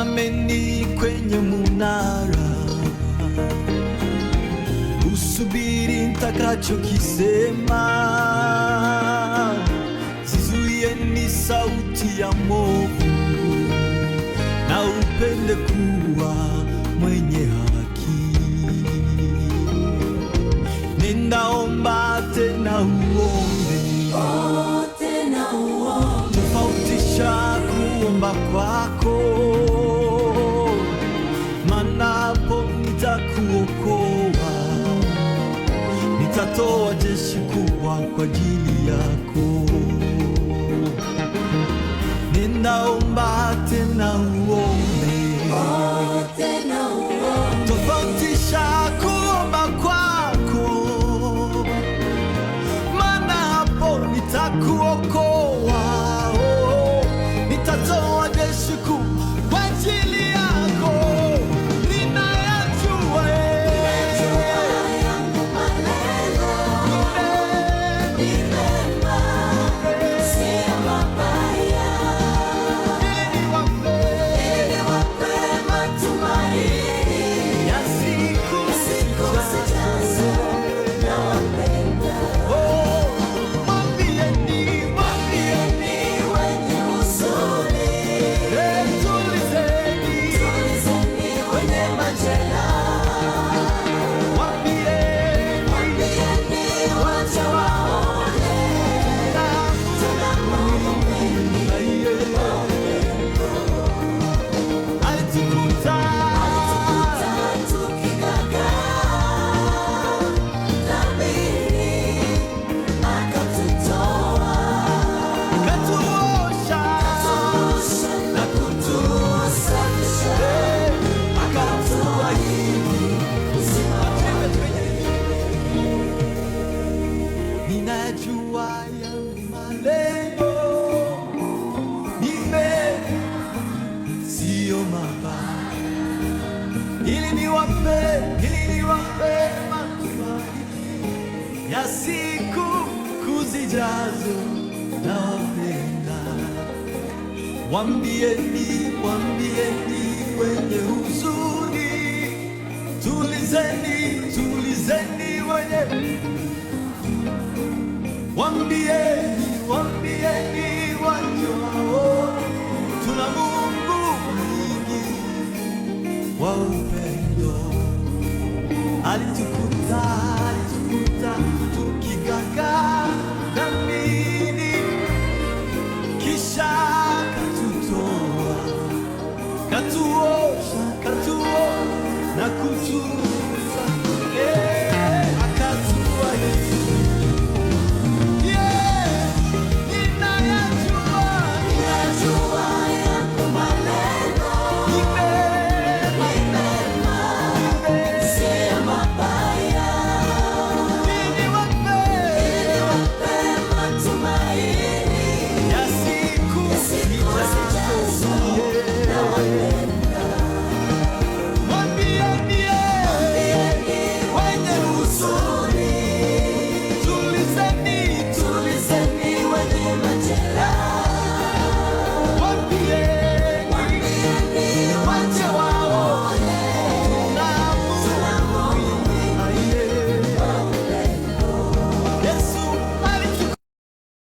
Simameni kwenye munara, usubiri nitakachokisema. Zizuieni sauti ya mwovu, na upende kuwa mwenye haki. Nenda omba tena uombe, tofautisha kuomba kwako, maana hapo nitakuokoa. Nitatoa jeshi kubwa kwa ajili yako. Nenda omba tena uombe, tofautisha kuomba kwako, maana hapo nitakuokoa. Nitatoa jeshi kubwa kwa ajili yako. Ninayajua yangu malengo ni mema, sio mabaya, ili niwape matumaini ya siku zijazo. Nawapenda. Mwambieni wenye huzuni, tulizeni wenye majeraha. Mwambieni wacha waone tuna mambo mengi. Alitukuta tukigagaa dhambini, akatutoa, akatuosha na kutusafisha, akatuahidi uzima wa milele. Ninajua yangu malengo ni mema, sio mabaya, ili niwape matumaini ya siku kuzijazo. Nawapenda. Mwambieni wenye huzuni, tulizeni wenye. Mwambieni